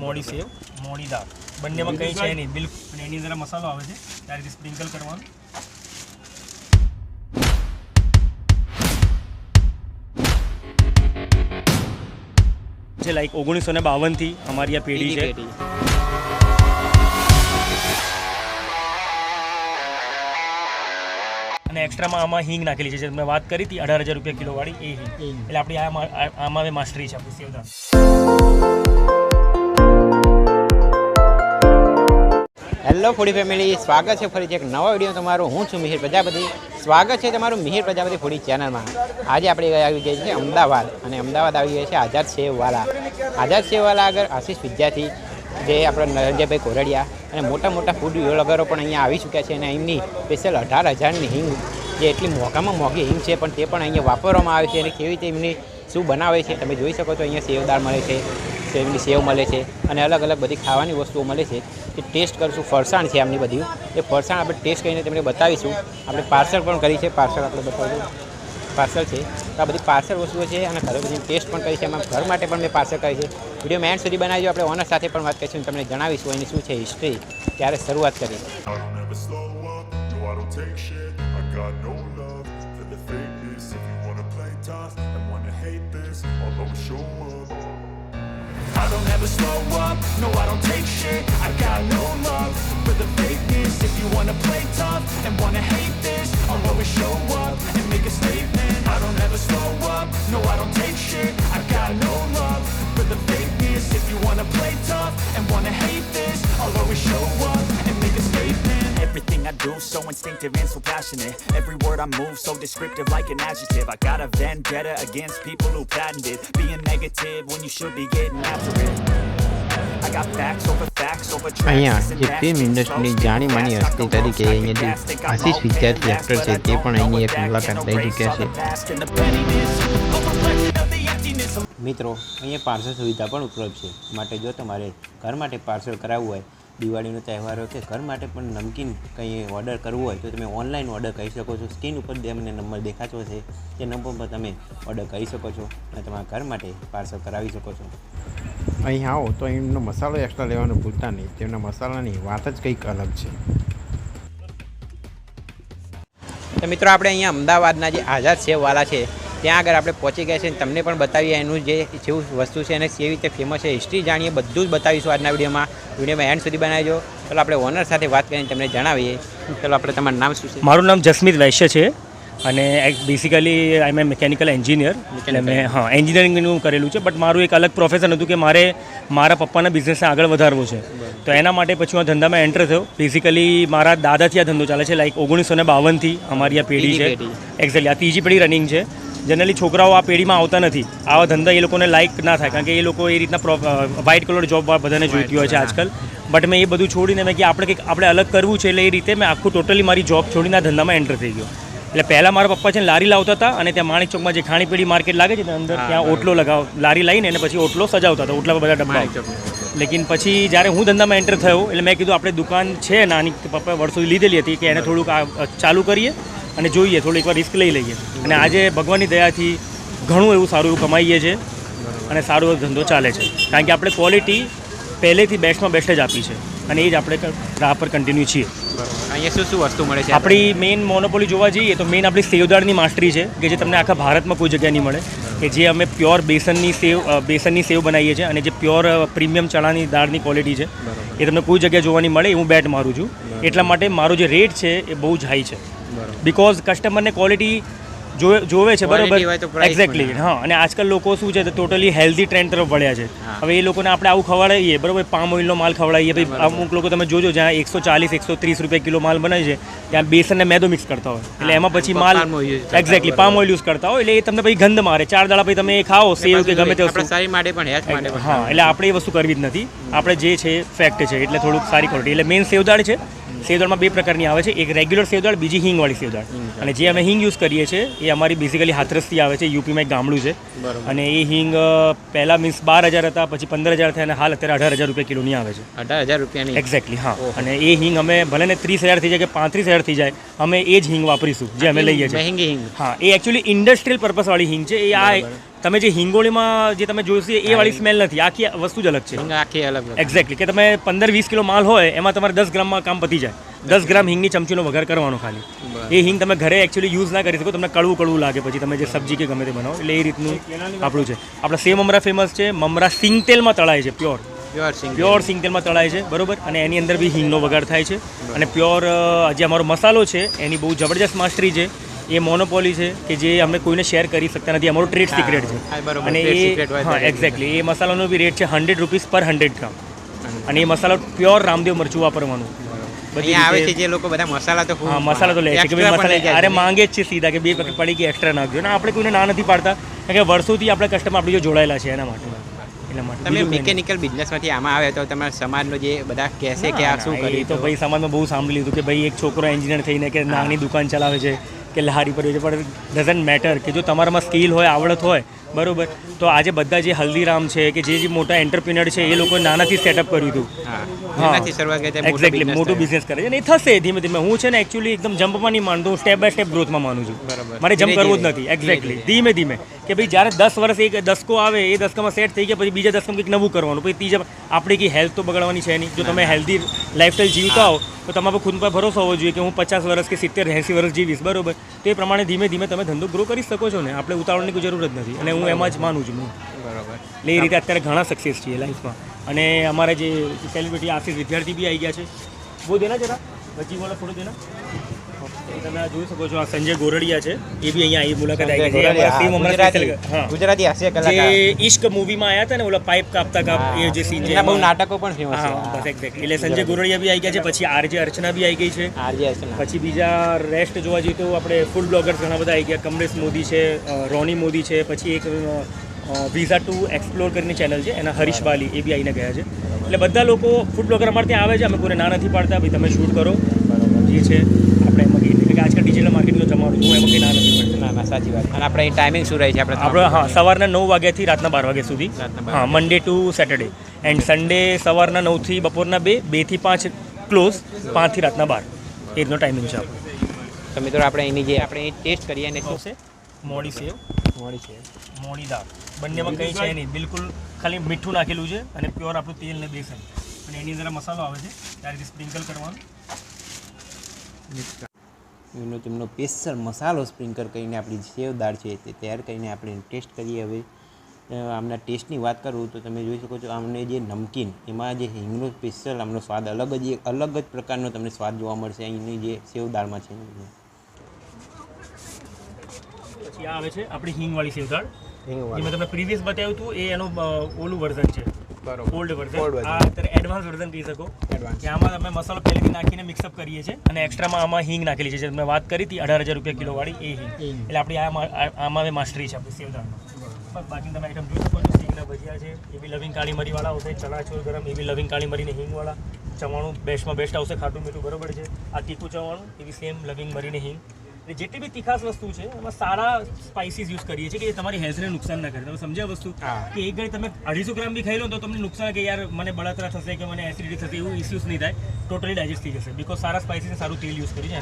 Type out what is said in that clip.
મોડી સેવ, મોડી દાળ, બંનેમાં કંઈ છે નહીં બિલકુલ. અને એની અંદર મસાલો આવે છે ત્યારે રીતે સ્પ્રિંકલ કરવાનો. જે લાઈક 1952 અમારી આ પેઢી છે. અને એક્સ્ટ્રામાં આમાં હિંગ નાખેલી છે, જે મેં વાત કરી હતી 18,000 રૂપિયા કિલોવાળી એ હિંગ. એટલે આપણી આમાં હવે માસ્ટરી છે આપણી સેવદાળ. હેલો ફૂડી ફેમિલી, સ્વાગત છે ફરીથી એક નવા વિડીયો તમારું. હું છું મિહિર પ્રજાપતિ. સ્વાગત છે તમારું મિહિર પ્રજાપતિ ફૂડી ચેનલમાં. આજે આપણે આવી ગઈ છે અમદાવાદ, અને અમદાવાદ આવી ગયા છે આઝાદ સેવવાલા. આઝાદ સેવવાલા આગળ આશીષ વિદ્યાર્થી, જે આપણા નરેન્દ્રભાઈ કોરડિયા અને મોટા મોટા ફૂડ વ્લોગરો પણ અહીંયા આવી ચૂક્યા છે. અને એમની સ્પેશિયલ 18,000ની હિંગ, જે એટલી મોંઘામાં મોંઘી હિંગ છે, પણ તે પણ અહીંયા વાપરવામાં આવે છે. અને કેવી રીતે એમની શું બનાવે છે તમે જોઈ શકો છો. અહીંયા સેવદાળ મળે છે, સેવની સેવ મળે છે, અને અલગ અલગ બધી ખાવાની વસ્તુઓ મળે છે. એ ટેસ્ટ કરીશું. ફરસાણ છે એમની બધી, એ ફરસાણ આપણે ટેસ્ટ કરીને તમને બતાવીશું. આપણે પાર્સલ પણ કરી છે, પાર્સલ આપણે બતાવીશું. પાર્સલ છે તો આ બધી પાર્સલ વસ્તુઓ છે, અને ઘરે બધી ટેસ્ટ પણ કરી છે. એમાં ઘર માટે પણ મેં પાર્સલ કરી છે. વિડીયો એન્ડ સુધી બનાવીજો. આપણે ઓનર સાથે પણ વાત કરીશું, તમને જણાવીશું એની શું છે હિસ્ટ્રી. ત્યારે શરૂઆત કરીએ. I don't ever slow up, no I don't take shit. I got no love for the fakeness. If you wanna play tough and wanna hate this, I'll always show up and make a statement. I don't ever slow up, no I don't take shit. I got no love for the fakeness. If you wanna play tough and wanna hate this, I'll always show up and make a statement. Everything I do so instinctive and so passionate. Every word I move so descriptive like an adjective. I got a vendetta against people who patented being negative when you should be getting after it. I got facts over tracks. અહીંયા જે film ઇન્ડસ્ટ્રીની જાણી માની હસ્તી તરીકે અહીંયા જે આશીષ વિદ્યાર્થી actor છે, તે પણ અહીંની એક મુલાકાત લઈ ચૂક્યા છે. મિત્રો, અહીંયા પાર્સલ સુવિધા પણ ઉપલબ્ધ છે. માટે જો તમારે ઘર માટે પાર્સલ કરાવવું હોય, દિવાળીનો તહેવાર હોય કે ઘર માટે પણ નમકીન કંઈ ઓર્ડર કરવું હોય, તો તમે ઓનલાઈન ઓર્ડર કરી શકો છો. સ્ક્રીન ઉપર તમને નંબર દેખાતો છે, તે નંબર પર તમે ઓર્ડર કરી શકો છો અને તમારા ઘર માટે પાર્સલ કરાવી શકો છો. અહીં આવો તો એમનો મસાલો એક્સ્ટ્રા લેવાનું ભૂલતા નહીં. તેમના મસાલાની વાત જ કંઈક અલગ છે. તો મિત્રો, આપણે અહીંયા અમદાવાદના જે આઝાદ સેવવાલા છે ત્યાં આગળ આપણે પહોંચી ગયા છે. તમને પણ બતાવીએ એનું જે જેવું વસ્તુ છે અને કેવી રીતે ફેમસ છે, હિસ્ટ્રી જાણીએ, બધું જ બતાવીશું આજના વિડીયોમાં એન્ડ સુધી બનાવીજો. ચાલો આપણે ઓનર સાથે વાત કરીને તમને જણાવીએ. ચાલો, આપણે તમારું નામ શું છે? મારું નામ જસમીત વૈશ્ય છે, અને બેસિકલી આઈ એમ એ મિકેનિકલ એન્જિનિયર. એટલે મેં એન્જિનિયરિંગનું કરેલું છે, બટ મારું એક અલગ પ્રોફેશન હતું કે મારે મારા પપ્પાના બિઝનેસને આગળ વધારવો છે. તો એના માટે પછી હું આ ધંધામાં એન્ટર થયો. બેસિકલી મારા દાદાથી આ ધંધો ચાલે છે, લાઈક 1952 અમારી આ પેઢી છે. એક્ઝેક્ટલી આ ત્રીજી પેઢી રનિંગ છે. જનરલી છોકરાઓ આ પેઢીમાં આવતા નથી. આવા ધંધા એ લોકોને લાઈક ના થાય, કારણ કે એ લોકો એ રીતના વ્હાઇટ કલર જોબ બધાને જોઈતી હોય છે આજકાલ. બટ મેં એ બધું છોડીને મેં કે આપણે અલગ કરવું છે, એટલે એ રીતે મેં આખું ટોટલી મારી જોબ છોડીને આ ધંધામાં એન્ટર થઈ ગયો. એટલે પહેલાં મારા પપ્પા છે ને લારી લાવતા હતા, અને ત્યાં માણેક ચોકમાં જે ખાણીપીણી માર્કેટ લાગે છે ને અંદર, ત્યાં ઓટલો લારી લાવીને અને પછી ઓટલો સજાવતા હતા, ઓટલા બધા ડબ્બા. લેકિન પછી જ્યારે હું ધંધામાં એન્ટર થયો, એટલે મેં કીધું આપણે દુકાન છે નાની, પપ્પાએ વર્ષોથી લીધેલી હતી, કે એને થોડુંક ચાલુ કરીએ અને જોઈએ, થોડું એકવાર રિસ્ક લઈ લઈએ. અને આજે ભગવાનની દયાથી ઘણું એવું સારું એવું કમાઈએ છીએ અને સારો એવો ધંધો ચાલે છે, કારણ કે આપણે ક્વોલિટી પહેલેથી બેસ્ટમાં બેસ્ટ જ આપી છે, અને એ જ આપણે રાહ પર કન્ટિન્યુ છીએ. અહીંયા શું શું વસ્તુ મળે છે? આપણી મેઇન મોનોપોલી જોવા જઈએ તો મેઇન આપણી સેવદાળની માસ્ટરી છે, કે જે તમને આખા ભારતમાં કોઈ જગ્યા નહીં મળે. કે જે અમે પ્યોર બેસનની સેવ બનાવીએ છીએ, અને જે પ્યોર પ્રીમિયમ ચણાની દાળની ક્વોલિટી છે, એ તમને કોઈ જગ્યાએ જોવા નહીં મળે. હું બેટ મારું છું. એટલા માટે મારો જે રેટ છે એ બહુ જ હાઈ છે, બિકોઝ કસ્ટમરને ક્વોલિટી જોવે છે, બરાબર? એક્ઝેક્ટલી. હા, અને આજકાલ લોકો શું છે, ટોટલી હેલ્ધી ટ્રેન્ડ તરફ વળ્યા છે. હવે એ લોકોને આપણે આવું ખવડાવીએ, બરાબર, પામ ઓઇલનો માલ ખવડાવીએ. ભાઈ અમુક લોકો તમે જોજો, જ્યાં 140-130 રૂપિયા કિલો માલ બનાવે છે, ત્યાં બેસન ને મેદો મિક્સ કરતા હોય, એટલે એમાં પછી માલ એક્ઝેક્ટલી પામ ઓઇલ યુઝ કરતા હોય, એટલે એ તમને પછી ગંધ મારે. 4 દાડા પછી તમે એ ખાઓ સેવ કે ગમે તે વસ્તુ, શરીર માટે પણ હેલ્થ માટે પણ. હા, એટલે આપણે એ વસ્તુ કરવી જ નથી. આપણે જે છે ફેક્ટ છે, એટલે થોડુંક સારી ક્વોલિટી. એટલે મેઇન સેવદાળ છે. સેવદાળમાં 2 પ્રકારની આવે છે, એક રેગ્યુલર સેવદાળ, બીજી હિંગવાળી સેવદાળ. અને જે અમે હિંગ યુઝ કરીએ છીએ એ અમારી બેઝિકલી હાથરસથી આવે છે, યુપીમાં એક ગામડું છે. અને એ હિંગ પહેલાં મીન્સ 12,000 હતા, પછી 15,000 થયા અને હાલ અત્યારે 18,000 રૂપિયા કિલોની આવે છે. 18,000 રૂપિયાની એક્ઝેક્ટલી, હા. અને એ હિંગ અમે ભલે ને 30,000 થઈ જાય કે 35,000 થઈ જાય, અમે એ જ હિંગ વાપરીશું જે અમે લઈએ છીએ. મહેંગી હિંગ. હા, એ એકચ્યુઅલી ઇન્ડસ્ટ્રીયલ પર્પસવાળી હિંગ છે. એ આ તમે જે હિંગોળીમાં જે તમે જોશો એ વાળી સ્મેલ નથી, આખી વસ્તુ જ અલગ છે. હિંગ આખી અલગ. એક્ઝેક્ટલી, કે તમે 15-20 કિલો માલ હોય એમાં તમારે 10 ગ્રામમાં કામ પતી જાય. 10 ગ્રામ હિંગની ચમચીનો વઘાર કરવાનો ખાલી. એ હિંગ તમે ઘરે એકચ્યુઅલી યુઝ ના કરી શકો, તમને કડવું લાગે પછી તમે જે સબ્જી કે ગમે તે બનાવો. એટલે એ રીતનું આપણું છે. આપણા સેવ મમરા ફેમસ છે. મમરા સિંગ તેલમાં તળાય છે, પ્યોર સિંગ તેલમાં તળાય છે, બરોબર. અને એની અંદર બી હિંગનો વઘાર થાય છે. અને પ્યોર જે અમારો મસાલો છે એની બહુ જબરજસ્ત માસ્ટરી છે. એ મોનોપોલી છે કે જે અમે કોઈને શેર કરી શકતા નથી, અમારો ટ્રેડ સિક્રેટ છે. અને એ હા એક્ઝેક્ટલી, એ મસાલાનો બી રેટ છે 100 રૂપીસ પર 100 ગ્રામ. અને એ મસાલો પ્યોર રામદેવ મરચું વાપરવાનું. આવે છે જે લોકો બધા મસાલા તો હા, મસાલા તો લે છે કે ભાઈ મસાલા અરે માંગે જ છે સીધા કે 2 પેકેટ પડી ગઈ એક્સ્ટ્રા નાખજો. ને આપણે કોઈને ના નથી પાડતા, કારણ કે વર્ષોથી આપણે કસ્ટમર આપણી જો જોડાયેલા છે એના માટે. તમે મિકેનિકલ બિઝનેસમાંથી આમાં આવે તો તમારા સમાજનો જે બધા કહેશે કે આ શું કરી, તો ભાઈ સમાજમાં બહુ સાંભળી લીધું કે ભાઈ એક છોકરો એન્જિનિયર થઈને કે નાની દુકાન ચલાવે છે કે લારી પર છે, પણ ડઝન્ટ મેટર કે જો તમારામાં સ્કિલ હોય, આવડત હોય, બરોબર. તો આજે બધા જે હલ્દીરામ છે કે જે મોટા એન્ટરપ્રિનર છે એ લોકો નાનાથી સેટઅપ કર્યું હતું. એક્ઝેક્ટલી, મોટું બિઝનેસ કરે છે. અને એ થશે ધીમે ધીમે. હું છે ને એકચ્યુઅલી એકદમ જમ્પમાં નહીં માનતો, સ્ટેપ બાય સ્ટેપ ગ્રોથમાં માનું છું. મારે જમ્પ કરવું જ નથી. એક્ઝેક્ટલી, ધીમે ધીમે કે ભાઈ જ્યારે 10 વર્ષ એક દસકો આવે, એ દસકામાં સેટ થઈ ગયા પછી બીજા દસકામાં કંઈક નવું કરવાનું. પછી ત્રીજા આપણી કંઈ હેલ્થ તો બગડવાની છે નહીં. જો તમે હેલ્ધી લાઈફસ્ટાઈલ જીવતા હો તો તમારો ખુદ પર ભરોસો હોવો જોઈએ કે હું 50 વર્ષ કે 70-80 વર્ષ જીવીશ, બરોબર. તો એ પ્રમાણે ધીમે ધીમે તમે ધંધો ગ્રો કરી શકો છો ને. આપણે ઉતાવળની કોઈ જરૂર જ નથી. અને હું એમાં જ માનું છું. બરોબર. એટલે એ રીતે અત્યારે ઘણા સક્સેસ છીએ લાઈફમાં. અને અમારા જે સેલિબ્રિટી આશીષ વિદ્યાર્થી બી આવી ગયા છે. બહુ દેના જરા વચ્ચી વાળા થોડું દેના. તમે આ જોઈ શકો છો, આ સંજય ગોરડિયા છે, એ બી અહીંયા આવી મુલાકાત આવી ગઈ છે. ગુજરાતી હાસ્ય કલાકાર જે ઈશ્ક મૂવીમાં આવ્યા હતા ને, ઓલા પાઇપ કાપતા એ જે સીન છે, બહુ નાટકો પણ ફેમસ છે. હા બસ એક્ઝેક્ટલી. એટલે સંજય ગોરડિયા બી આવી ગયા છે. પછી આરજે અર્ચના બી આવી ગઈ છે. પછી બીજા રેસ્ટ જોવા જઈએ તો આપણે ફૂડ બ્લોગર્સ ઘણા બધા આવી ગયા. કમલેશ મોદી છે, રોની મોદી છે. પછી એક વિઝા ટુ એક્સપ્લોર કરીને ચેનલ છે, એના હરીશ બાલી, એ બી આવીને ગયા છે. એટલે બધા લોકો ફૂડ બ્લોગર અમારે ત્યાં આવે છે. અમે કોઈને ના નથી પાડતા, ભાઈ તમે શૂટ કરો, જે છે આપણે એમાં કહીએ. એટલે કે આજકાલ ડિજિટલ માર્કેટિંગનો જમાનો છે, હું એમાં કંઈ ના નથી પડતા. ના, સાચી વાત. અને આપણે ટાઈમિંગ શું રહે છે આપણે? હા, સવારના 9 વાગ્યાથી રાતના 12 વાગ્યા સુધી. હા, Monday to Saturday. And Sunday સવારના 9 થી બપોરના 2, 2 થી 5 ક્લોઝ, 5 થી રાતના 12, એ રીતનો ટાઈમિંગ છે આપણો. તો મિત્રો આપણે એની જે આપણે ટેસ્ટ કરીએ અને શું છે, મોડી સેવ, મોડી દાળ, બંનેમાં કંઈ છે નહીં, બિલકુલ ખાલી મીઠું નાખેલું છે અને પ્યોર આપણું તેલ ને બેસન. અને એની અંદર મસાલો આવે છે, ત્યારે સ્પ્રિંકલ કરવાનું. એનો તેમનો સ્પેશિયલ મસાલો સ્પ્રિંકલ કરીને આપણી સેવ દાળ છે તે તૈયાર કરીને આપણે ટેસ્ટ કરીએ. હવે આમના ટેસ્ટની વાત કરું તો તમે જોઈ શકો છો, આમને જે નમકીન એમાં જે હિંગનો સ્પેશિયલ આમનો સ્વાદ અલગ જ પ્રકારનો તમને સ્વાદ જોવા મળશે અહીંની જે સેવ દાળમાં છે. પછી આ આવે છે આપણી હિંગવાળી સેવ દાળ. જે મેં તમને પ્રીવિયસ બતાવ્યું હતું એ એનું ઓલું વર્ઝન છે, ઓલ્ડ વર્ઝન. આ અત્યારે એડવાન્સ વર્ઝન કહી શકો કે આમાં અમે મસાલો પહેલેથી નાખીને મિક્સઅપ કરીએ છીએ અને એક્સ્ટ્રામાં આમાં હિંગ નાખેલી છે. જે મેં વાત કરી હતી 18,000 રૂપિયા કિલોવાળી એ હિંગ. એટલે આપણી આમાં માસ્ટરી છે આપણી સેવ દાળમાં. બાકી તમે આઈટમ જોઈ શકો છો. સિંગના ભજીયા છે, એ બી લવિંગ કાળી મરીવાળા આવશે. ચણાચોર ગરમ, એ બી લવિંગ કાળી મરીને હિંગવાળા. ચવાણું બેસ્ટમાં બેસ્ટ આવશે, ખાટું મીઠું બરોબર છે. આ તીખું ચવાણું, એ બી સેમ લવિંગ મરીને હિંગ. એટલે જેટલી બી તીખાસ વસ્તુ છે એમાં સારા સ્પાઇસીસ યુઝ કરીએ છીએ કે તમારી હેલ્થને નુકસાન ના કરે. તમે સમજ્યા વસ્તુ કે એક ઘડી તમે 250 ગ્રામ બી ખાઈ લો તો તમને નુકસાન કે યાર મને બળતરા થશે કે મને એસિડિટી થશે, એવું ઇસ્યુઝ નહીં થાય. ટોટલી ડાયજેસ્ટ થઈ જશે, બિકોઝ સારા સ્પાઇસીસ સારું તેલ યુઝ કરી છે.